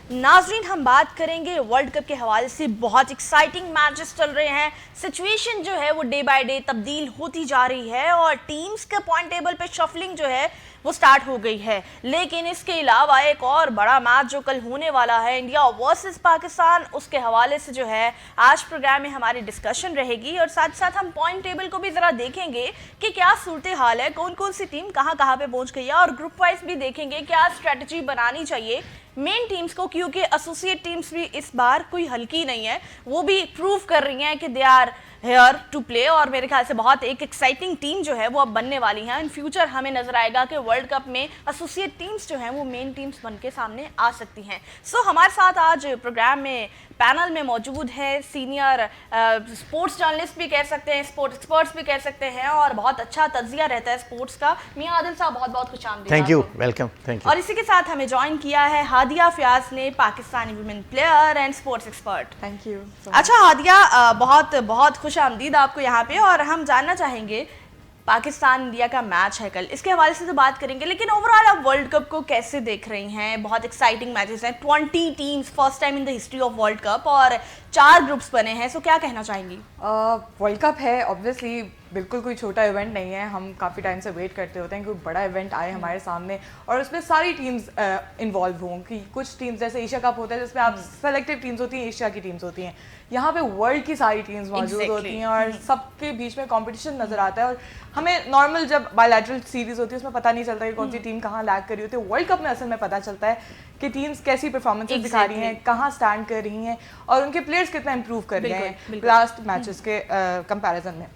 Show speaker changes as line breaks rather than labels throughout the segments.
नाजरीन, हम बात करेंगे वर्ल्ड कप के हवाले से। बहुत एक्साइटिंग मैचेस चल रहे हैं। सिचुएशन जो है वो डे बाय डे तब्दील होती जा रही है और टीम्स के पॉइंट टेबल पे शफलिंग जो है वो स्टार्ट हो गई है। लेकिन इसके अलावा एक और बड़ा मैच जो कल होने वाला है, इंडिया वर्सेस पाकिस्तान, उसके हवाले से जो है आज प्रोग्राम में हमारी डिस्कशन रहेगी और साथ साथ हम पॉइंट टेबल को भी ज़रा देखेंगे कि क्या सूरत हाल है, कौन कौन सी टीम कहाँ कहाँ पे पहुँच गई है, और ग्रुप वाइज भी देखेंगे क्या स्ट्रेटजी बनानी चाहिए मेन टीम्स को, क्योंकि एसोसिएट टीम्स भी इस बार कोई हल्की नहीं है, वो भी प्रूव कर रही हैं कि they are here to play. और मेरे ख्याल से बहुत एक एक्साइटिंग टीम जो है वो अब बनने वाली है। इन फ्यूचर हमें नजर आएगा कि वर्ल्ड कप में एसोसिएट टीम्स जो हैं वो मेन टीम्स बन के सामने आ सकती हैं। सो हमारे साथ आज प्रोग्राम में पैनल में मौजूद है सीनियर स्पोर्ट्स जर्नलिस्ट भी कह सकते हैं, स्पोर्ट्स एक्सपर्ट्स भी कह सकते हैं, और बहुत अच्छा तज्जिया रहता है स्पोर्ट्स का। मियां आदिल साहब, बहुत बहुत खुशामदीद।
Thank you, welcome, thank you.
और इसी के साथ हमें ज्वाइन किया है हादिया फयाज ने, Pakistani women player and sports expert.
Thank you.
अच्छा हादिया, बहुत बहुत खुशामदीद आपको यहाँ पे, और हम जानना चाहेंगे पाकिस्तान इंडिया का मैच है कल, इसके हवाले से तो बात करेंगे, लेकिन ओवरऑल आप वर्ल्ड कप को कैसे देख रही हैं? बहुत एक्साइटिंग मैचेस हैं, 20 teams, first time in the history of world cup, और 4 ग्रुप्स बने हैं। सो क्या कहना चाहेंगी?
वर्ल्ड कप है, ऑब्वियसली बिल्कुल कोई छोटा इवेंट नहीं है। हम काफ़ी टाइम से वेट करते होते हैं कि कोई बड़ा इवेंट आए हमारे सामने और उसमें सारी टीम्स इन्वॉल्व हों। कि कुछ टीम्स जैसे एशिया कप होता है जिसमें आप सेलेक्टिव टीम्स होती हैं, एशिया की टीम्स होती हैं, यहाँ पे वर्ल्ड की सारी टीम्स मौजूद होती हैं और सबके बीच में कंपटीशन नजर आता है। और हमें नॉर्मल जब बायलैटरल सीरीज होती है उसमें पता नहीं चलता कि कौन सी टीम कहाँ लैग कर रही होती है। वर्ल्ड कप में असल में पता चलता है कि टीम्स कैसी परफॉर्मेंसेस दिखा रही हैं, कहाँ स्टैंड कर रही हैं और उनके प्लेयर्स कितना इंप्रूव कर रहे हैं लास्ट मैचेस के कंपैरिजन में।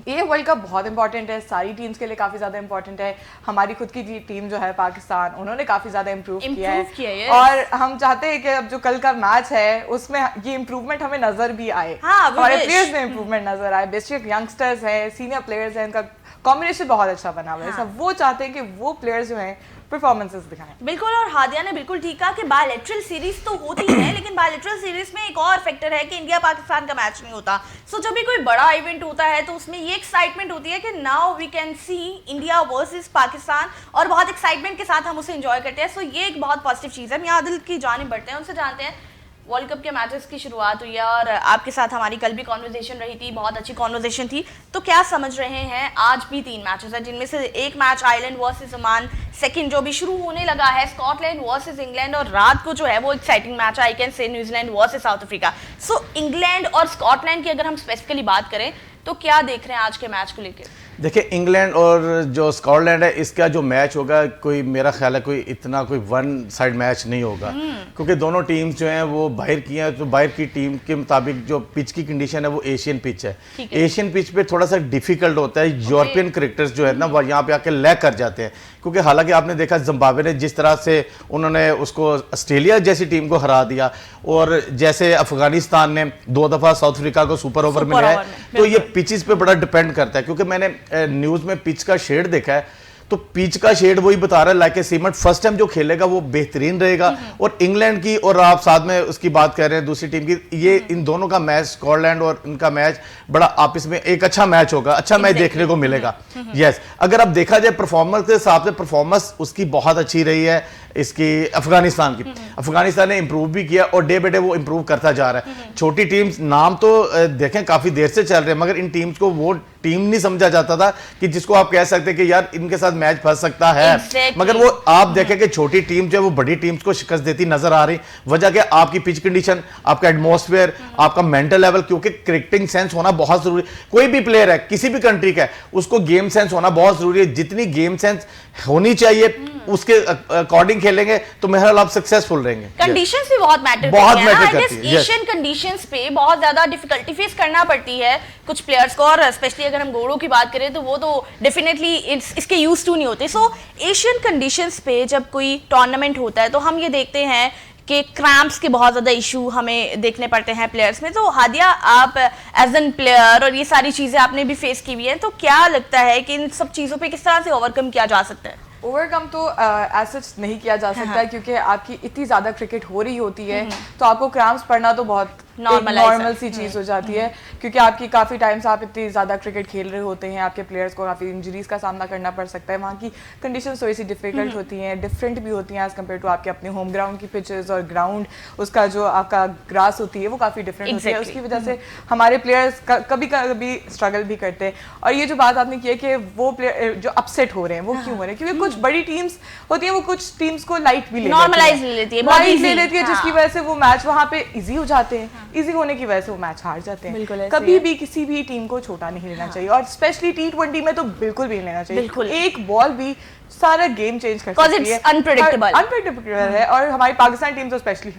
ये वर्ल्ड कप बहुत इंपॉर्टेंट है, सारी टीम्स के लिए काफ़ी ज़्यादा इंपॉर्टेंट है। हमारी खुद की टीम जो है पाकिस्तान, उन्होंने काफ़ी ज़्यादा इम्प्रूव किया है और हम चाहते हैं कि अब जो कल का मैच है उसमें ये इम्प्रूवमेंट हमें नजर भी आए। हमारे प्लेयर्स में इम्प्रूवमेंट नजर आए, बेसिक यंगस्टर्स हैं, सीनियर प्लेयर्स हैं, इनका कॉम्बिनेशन बहुत अच्छा बना हुआ है। सब वो चाहते हैं कि वो प्लेयर्स जो हैं परफॉर्मेंसेस दिखाएं।
बिल्कुल, और हादिया ने बिल्कुल ठीक कहा कि बायलैटरल सीरीज तो होती है, लेकिन बायलैटरल सीरीज में एक और फैक्टर है कि इंडिया पाकिस्तान का मैच नहीं होता। सो जब भी कोई बड़ा इवेंट होता है तो उसमें ये एक्साइटमेंट होती है कि now we can see India versus Pakistan, और बहुत एक्साइटमेंट के साथ हम उसे एंजॉय करते हैं। सो ये एक बहुत पॉजिटिव चीज़ है। मियां आदिल की जानिब बढ़ते हैं, उनसे जानते हैं वर्ल्ड कप के मैचेस की शुरुआत हुई है और आपके साथ हमारी कल भी कॉन्वर्जेशन रही थी, बहुत अच्छी कॉन्वर्जेशन थी। तो क्या समझ रहे हैं? आज भी 3 मैचेस हैं, जिनमें से एक match Ireland versus Oman, second जो भी शुरू होने लगा है स्कॉटलैंड वर्सेस इंग्लैंड, और रात को जो है वो exciting match I can say New Zealand versus south Africa. So England और स्कॉटलैंड की अगर हम स्पेसिफिकली बात करें तो क्या देख रहे हैं आज के मैच को लेकर?
देखिए, इंग्लैंड और जो स्कॉटलैंड है इसका जो मैच होगा, कोई मेरा ख्याल है कोई इतना कोई वन साइड मैच नहीं होगा, क्योंकि दोनों टीम्स जो हैं वो बाहर की हैं। तो बाहर की टीम के मुताबिक जो पिच की कंडीशन है वो एशियन पिच है। एशियन पिच पे थोड़ा सा डिफिकल्ट होता है। यूरोपियन क्रिकेटर्स जो है ना वो यहाँ पे आके लैग कर जाते हैं, क्योंकि हालांकि आपने देखा जिम्बाब्वे ने जिस तरह से उन्होंने उसको ऑस्ट्रेलिया जैसी टीम को हरा दिया, और जैसे अफगानिस्तान ने 2 दफ़ा साउथ अफ्रीका को सुपर ओवर में है। तो ये पिचेस पे बड़ा डिपेंड करता है, क्योंकि मैंने न्यूज़ में पिच का शेड देखा है, तो पिच का शेड वही बता रहा है like a cement, first time जो खेलेगा वो बेहतरीन रहेगा। और इंग्लैंड की, और आप साथ में उसकी बात कर रहे हैं दूसरी टीम की, ये इन दोनों का मैच, स्कॉटलैंड और इनका मैच बड़ा आपस में एक अच्छा मैच होगा, अच्छा मैच देखने को मिलेगा। यस, अगर अब देखा जाए परफॉर्मेंस के हिसाब से, परफॉर्मेंस उसकी बहुत अच्छी रही है इसकी अफगानिस्तान की। अफगानिस्तान ने इंप्रूव भी किया और डे बाय डे वो इंप्रूव करता जा रहा है। छोटी टीम्स नाम तो देखें काफी देर से चल रहे हैं, मगर इन टीम्स को वो टीम नहीं समझा जाता था कि जिसको आप कह सकते हैं कि यार इनके साथ मैच फंस सकता है। मगर वो आप देखें कि छोटी टीम जो है वो बड़ी टीम्स को शिकस्त देती नजर आ रही। वजह क्या? आपकी पिच कंडीशन, आपका एटमॉस्फेयर, आपका मेंटल लेवल, क्योंकि क्रिकेटिंग सेंस होना बहुत जरूरी। कोई भी प्लेयर है किसी भी कंट्री का है, उसको गेम सेंस होना बहुत जरूरी है। जितनी गेम सेंस होनी चाहिए उसके अकॉर्डिंग खेलेंगे तो मेरे ख्याल आप सक्सेसफुल रहेंगे।
कंडीशंस भी बहुत मैटर करती है। एशियन कंडीशंस पे बहुत ज्यादा डिफिकल्टी फेस करना पड़ती है कुछ प्लेयर्स को, और स्पेशली अगर हम घोड़ों की बात करें तो वो तो डेफिनेटली इसके यूज टू नहीं होते। सो एशियन कंडीशंस पे जब कोई टूर्नामेंट होता है तो हम ये देखते हैं कि क्रैम्प्स के बहुत ज़्यादा इशू हमें देखने पड़ते हैं प्लेयर्स में। तो हादिया, आप एज एन प्लेयर और ये सारी चीज़ें आपने भी फेस की हुई हैं, तो क्या लगता है कि इन सब चीज़ों पे किस तरह से ओवरकम किया जा सकता है?
ओवरकम तो एज सच नहीं किया जा सकता, क्योंकि आपकी इतनी ज़्यादा क्रिकेट हो रही होती है तो आपको क्रैम्प्स पड़ना तो बहुत नॉर्मल सी चीज़ हो जाती है, क्योंकि आपकी काफ़ी टाइम से आप इतनी ज़्यादा क्रिकेट खेल रहे होते हैं, आपके प्लेयर्स को काफ़ी इंजरीज का सामना करना पड़ सकता है, वहाँ की कंडीशंस थोड़ी सी डिफिकल्ट होती हैं, डिफरेंट भी होती हैं एज़ कम्पेयर टू आपके अपने होम ग्राउंड की पिचेस, और ग्राउंड उसका जो आपका ग्रास होती है वो काफ़ी डिफरेंट होती है। उसकी वजह से हमारे प्लेयर्स कभी कभी स्ट्रगल भी करते हैं। और ये जो बात आपने की है कि वो प्लेयर जो अपसेट हो रहे हैं वो क्यों हो रहे हैं, क्योंकि कुछ बड़ी टीम्स होती हैं, वो कुछ टीम्स को लाइट भी ले लेती है, जिसकी वजह से वो मैच वहाँ पे इजी हो जाते हैं, इजी होने की वजह से वो मैच हार जाते हैं। कभी भी किसी भी टीम को छोटा नहीं लेना चाहिए, और स्पेशली T20 में तो बिल्कुल भी नहीं लेना चाहिए। एक बॉल भी सारा गेम चेंज कर सकती है, अनप्रेडिक्टेबल है, और हमारी पाकिस्तान टीम तो स्पेशली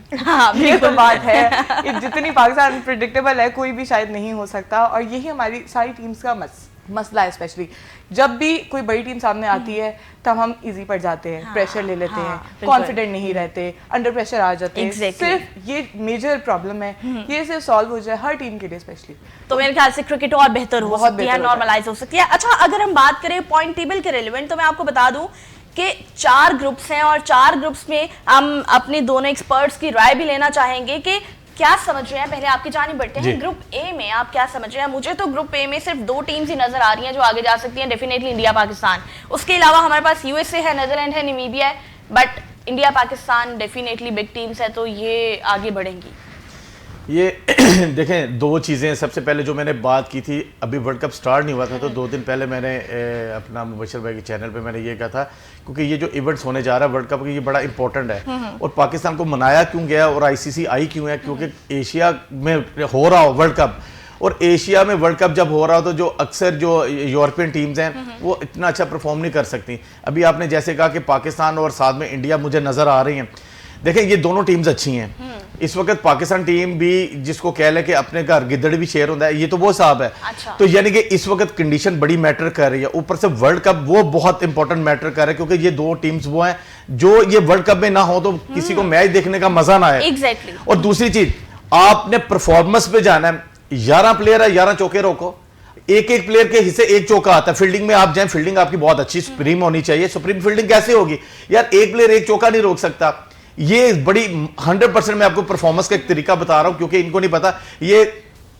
ये तो बात है, जितनी पाकिस्तान अनप्रेडिक्टेबल है कोई भी शायद नहीं हो सकता। और यही हमारी सारी टीम्स का मसला है, स्पेशली जब भी कोई बड़ी टीम सामने आती है तब हम इजी पड़ जाते हैं, प्रेशर ले लेते हैं, कॉन्फिडेंट नहीं रहते, अंडर प्रेशर आ जाते हैं। सिर्फ ये मेजर प्रॉब्लम है, ये सिर्फ सॉल्व हो जाए हर टीम के लिए स्पेशली,
तो मेरे ख्याल से क्रिकेट और बेहतर हो सकती है, नॉर्मलाइज हो सकती है। अच्छा, अगर हम बात करें पॉइंट टेबल के रिलेवेंट, तो मैं आपको बता दूं कि 4 ग्रुप्स हैं, और 4 ग्रुप्स में हम अपने दोनों एक्सपर्ट्स की राय भी लेना चाहेंगे कि क्या समझ रहे हैं। पहले आपकी जानिब बढ़ते हैं, ग्रुप ए में आप क्या समझ रहे हैं? मुझे तो ग्रुप ए में सिर्फ 2 टीम्स ही नजर आ रही हैं जो आगे जा सकती हैं, डेफिनेटली इंडिया पाकिस्तान। उसके अलावा हमारे पास यूएसए है, नीदरलैंड है, नामीबिया है, but India Pakistan definitely big teams है, तो ये आगे बढ़ेंगी।
ये देखें, 2 चीज़ें। सबसे पहले जो मैंने बात की थी, अभी वर्ल्ड कप स्टार्ट नहीं हुआ था, तो 2 दिन पहले मैंने अपना मुबशर भाई के चैनल पे मैंने ये कहा था, क्योंकि ये जो इवेंट्स होने जा रहा है वर्ल्ड कप, ये बड़ा इंपॉर्टेंट है। और पाकिस्तान को मनाया क्यों गया और ICC आई क्यों है, क्योंकि एशिया में हो रहा हो वर्ल्ड कप, और एशिया में वर्ल्ड कप जब हो रहा हो तो जो अक्सर जो यूरोपियन टीम्स हैं वो इतना अच्छा परफॉर्म नहीं कर सकती। अभी आपने जैसे कहा कि पाकिस्तान और साथ में इंडिया मुझे नज़र आ रही हैं। देखें, ये दोनों टीम्स अच्छी हैं। इस वक्त पाकिस्तान टीम भी, जिसको कह ले कि अपने घर गिद्दड़ भी शेर होता है, ये तो वो हिसाब है।
अच्छा।
तो यानी कि इस वक्त कंडीशन बड़ी मैटर कर रही है, ऊपर से वर्ल्ड कप वो बहुत इंपॉर्टेंट मैटर कर रहा है, क्योंकि ये 2 टीम्स वो हैं जो ये वर्ल्ड कप में ना हो तो किसी को मैच देखने का मजा ना आए।
एग्जैक्टली।
और दूसरी चीज, आपने परफॉर्मेंस पे जाना है। 11 प्लेयर है, 11 चौके रोको, एक प्लेयर के हिस्से 1 चौका आता है। फील्डिंग में आप जाएं, फील्डिंग आपकी बहुत अच्छी सुप्रीम होनी चाहिए। सुप्रीम फील्डिंग कैसे होगी यार? एक प्लेयर 1 चौका नहीं रोक सकता। ये बड़ी 100% मैं आपको परफॉर्मेंस का एक तरीका बता रहा हूं, क्योंकि इनको नहीं पता ये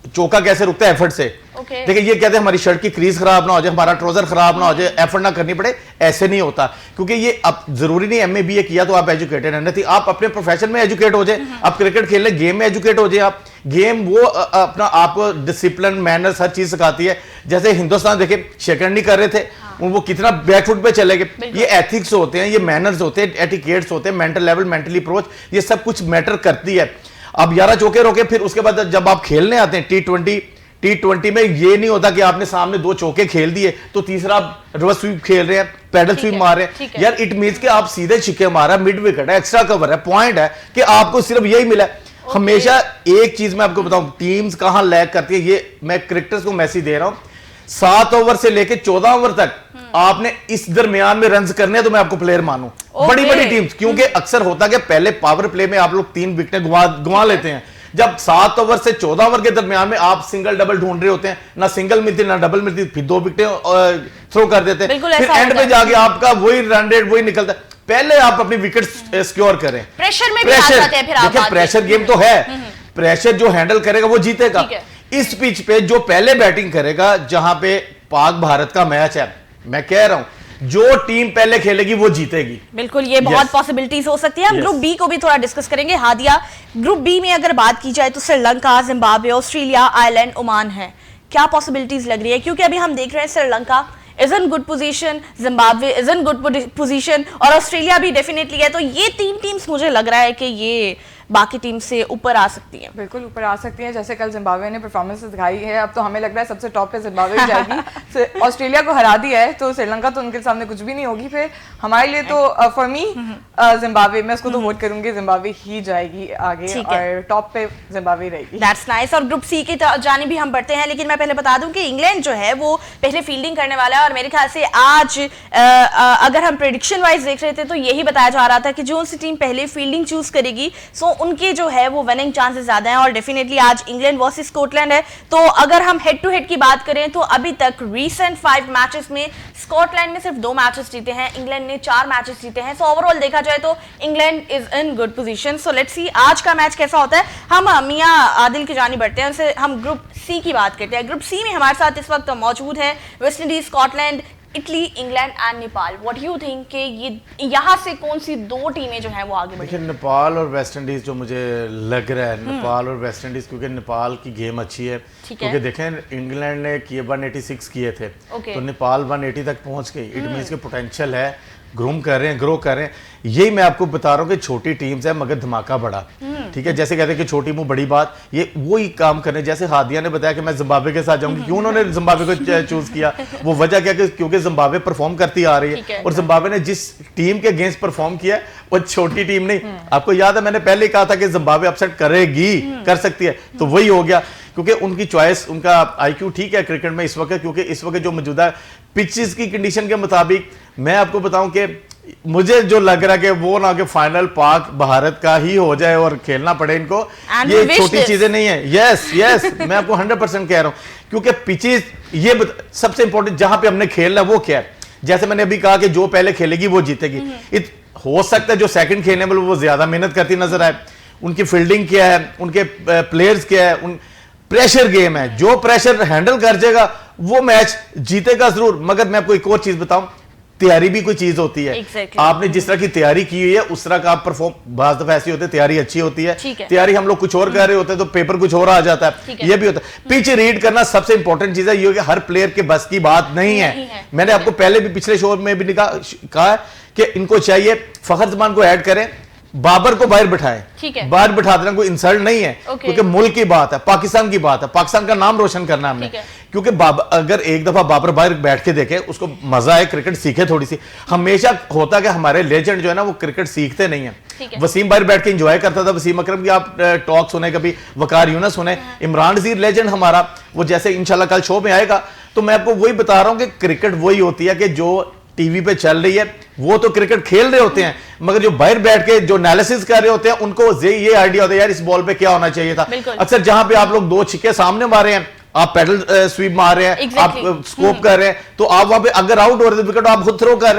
चौका कैसे रुकता है एफर्ट से। देखिए, ये कहते हैं हमारी शर्ट की क्रीज खराब ना हो जाए, हमारा ट्राउजर खराब ना हो जाए, एफर्ट ना करनी पड़े, ऐसे नहीं होता। क्योंकि ये अब जरूरी नहीं MA BA किया तो आप एजुकेटेड है, नहीं आप अपने प्रोफेशन में एजुकेट हो जाए। आप क्रिकेट खेल लें, गेम में एजुकेट हो जाए। आप गेम वो अपना आपको डिसिप्लिन, मैनर्स, हर चीज सिखाती है। जैसे हिंदुस्तान देखे, शेकंड नहीं कर रहे थे, वो कितना बैकफुट पे चले गए। ये एथिक्स होते हैं, ये मैनर्स होते हैं, एटिकेट्स होते हैं, मेंटल लेवल, मेंटली अप्रोच, ये सब कुछ मैटर करती है। अब 11 चौके रोके, फिर उसके बाद जब आप खेलने आते हैं T20 में, ये नहीं होता कि आपने सामने 2 चौके खेल दिए तो तीसरा आप रिवर्स स्वीप खेल रहे हैं, पैडल स्वीप मार रहे हैं। यार, इट मींस कि आप सीधे छिक्के मारा, मिड विकेट है, एक्स्ट्रा कवर है, पॉइंट है, कि आपको सिर्फ यही मिला। हमेशा एक चीज मैं आपको बताऊं, टीम्स कहां लैग करती है, ये मैं क्रिकेटर्स को मैसेज दे रहा हूं। 7 ओवर से लेके 14 ओवर तक आपने इस दरमियान में रन्स करने हैं तो मैं आपको प्लेयर मानूं। बड़ी टीम्स, क्योंकि अक्सर होता है कि पहले पावर प्ले में आप लोग 3 विकेटें गंवा लेते हैं। जब 7 ओवर से 14 ओवर के दरमियान में आप सिंगल डबल ढूंढ रहे होते हैं, ना सिंगल मिलती ना डबल मिलती, फिर 2 विकेटें थ्रो कर देते हैं, फिर एंड में जाके आपका वही रन रेट वही निकलता है। पहले आप अपनी विकेट सिक्योर करें।
प्रेशर में भी आ जाते हैं फिर आप।
देखिए, प्रेशर गेम तो है, प्रेशर जो हैंडल करेगा वो जीतेगा। इस पिच पे जो पहले बैटिंग करेगा, जहां पे पाक भारत का मैच है, मैं कह रहा हूं जो टीम पहले खेलेगी वो जीतेगी।
बिल्कुल, ये बहुत पॉसिबिलिटीज हो सकती है। हम ग्रुप बी को भी थोड़ा डिस्कस करेंगे। हादिया, ग्रुप बी में अगर बात की जाए तो Sri Lanka, Zimbabwe, Australia, Ireland, Oman है। क्या पॉसिबिलिटीज लग रही है? क्योंकि अभी हम देख रहे हैं Sri Lanka is in good position, Zimbabwe is in good position, और ऑस्ट्रेलिया भी डेफिनेटली है। तो ये 3 टीम्स मुझे लग रहा है कि ये बाकी टीम से ऊपर आ सकती हैं।
बिल्कुल ऊपर आ सकती हैं। जैसे कल जिम्बाब्वे ने परफॉर्मेंस दिखाई है, अब तो हमें लग रहा है सबसे टॉप पे जिम्बाब्वे जाएगी। ऑस्ट्रेलिया को हरा दिया है तो श्रीलंका तो उनके सामने कुछ भी नहीं होगी। फिर हमारे लिए तो फॉर मी जिम्बाब्वे, मैं उसको तो वोट करूंगी, जिम्बाब्वे ही जाएगी आगे और टॉप पे जिम्बाब्वे रहेगी।
That's nice. और ग्रुप सी की जानिब भी हम बढ़ते हैं, लेकिन मैं पहले बता दूं कि इंग्लैंड जो है वो पहले फील्डिंग करने वाला है, और मेरे ख्याल से आज अगर हम प्रेडिक्शन वाइज देख रहे थे तो यही बताया जा रहा था कि जो सी टीम पहले फील्डिंग चूज करेगी सो उनके जो है वो विनिंग चांसेस ज्यादा हैं। और डेफिनेटली आज इंग्लैंड वर्सेस स्कॉटलैंड है, तो अगर हम हेड टू हेड की बात करें तो अभी तक रीसेंट 5 मैचेस में स्कॉटलैंड ने सिर्फ 2 मैचेस जीते हैं, इंग्लैंड ने 4 मैचेस जीते हैं। सो ओवरऑल देखा जाए तो England is in good position. So let's see आज का मैच कैसा होता है। हम मियां आदिल की जानी बढ़ते हैं, उनसे हम ग्रुप सी की बात करते हैं। ग्रुप सी में हमारे साथ इस वक्त मौजूद है West Indies, Scotland, Italy, England and Nepal. What do you think कि ये यहाँ से कौन सी 2 टीमें जो हैं वो आगे बढ़ेंगी?
देखिए नेपाल और वेस्ट इंडीज जो मुझे लग रहा है, नेपाल और वेस्ट इंडीज, क्योंकि नेपाल की गेम अच्छी है। क्योंकि देखें इंग्लैंड ने किए 186 किए थे, तो नेपाल 180 तक पहुंच गई। इट मींस के पोटेंशियल है, ग्रूम कर रहे हैं, ग्रो कर रहे हैं। यही मैं आपको बता रहा हूँ कि छोटी टीम्स है मगर धमाका बड़ा। ठीक है, जैसे कहते हैं कि छोटी मुंह बड़ी बात, ये वही काम करने। जैसे हादिया ने बताया कि मैं जिम्बाब्वे के साथ जाऊंगी, क्यों उन्होंने जिम्बाब्वे को चूज किया? वो वजह क्या कि क्योंकि जिम्बाब्वे परफॉर्म करती आ रही है और जिम्बाब्वे ने जिस टीम के अगेंस्ट परफॉर्म किया वो छोटी टीम नहीं। आपको याद है मैंने पहले कहा था कि जिम्बाब्वे अपसेट करेगी, कर सकती है, तो वही हो गया। क्योंकि उनकी चॉइस, उनका आईक्यू ठीक है क्रिकेट में इस वक्त, क्योंकि इस वक्त जो मौजूदा पिचेस की कंडीशन के मुताबिक मैं आपको बताऊं कि मुझे जो लग रहा है कि वो ना कि फाइनल पाक भारत का ही हो जाए और खेलना पड़े इनको, ये छोटी चीजें नहीं है। यस मैं आपको 100% कह रहा हूं, क्योंकि पिचेस ये सबसे इंपॉर्टेंट जहां पे हमने खेलना है वो क्या है। जैसे मैंने अभी कहा कि जो पहले खेलेगी वो जीतेगी। हो सकता है जो सेकंड खेलने वाले वो ज्यादा मेहनत करती नजर आए, उनकी फील्डिंग क्या है, उनके प्लेयर्स क्या है, प्रेशर गेम है, जो प्रेशर हैंडल कर जाएगा वो मैच जीतेगा जरूर। मगर मैं आपको एक और चीज बताऊं, तैयारी भी कोई चीज होती है। आपने जिस तरह की तैयारी की हुई है उस तरह का आप परफॉर्म, बात दफा ऐसी होती है तैयारी अच्छी होती है, तैयारी हम लोग कुछ और कर रहे होते हैं तो पेपर कुछ और आ जाता है। ये भी होता है। पिच रीड करना सबसे इंपॉर्टेंट चीज है, ये हर प्लेयर के बस की बात नहीं है। मैंने आपको पहले भी पिछले शो में भी कहा कि इनको चाहिए फखर जमान को ऐड करें, बाबर को बाहर बिठाएं। बाहर बिठा देना कोई इंसल्ट नहीं है, क्योंकि मुल्क की बात है, पाकिस्तान की बात है, पाकिस्तान का नाम रोशन करना हमने। क्योंकि अगर एक दफा बाबर बाहर बैठ के देखे, उसको मजा है, क्रिकेट सीखे थोड़ी सी। हमेशा होता कि हमारे लेजेंड जो है ना वो क्रिकेट सीखते नहीं है। वसीम बाहर बैठ के एंजॉय करता था, वसीम अकरम की आप टॉक सुने, कभी वकार यूनस सुने, इमरान नज़ीर लेजेंड हमारा, वो जैसे इंशाल्लाह कल शो में आएगा। तो मैं आपको वही बता रहा हूं कि क्रिकेट वही होती है कि जो टीवी पे चल रही है वो तो क्रिकेट खेल रहे होते हैं, मगर जो बाहर बैठ के जो एनालिसिस कर रहे होते हैं उनको ये आइडिया होता है यार इस बॉल पे क्या होना चाहिए था। अक्सर जहां पे आप लोग 2 छिक्के सामने मारे हैं, आप पैडल स्वीप मार रहे हैं, आप स्कोप कर रहे हैं, तो आप वहां पे अगर आउट हो रहे थे विकेट आप खुद थ्रो कर रहे हैं।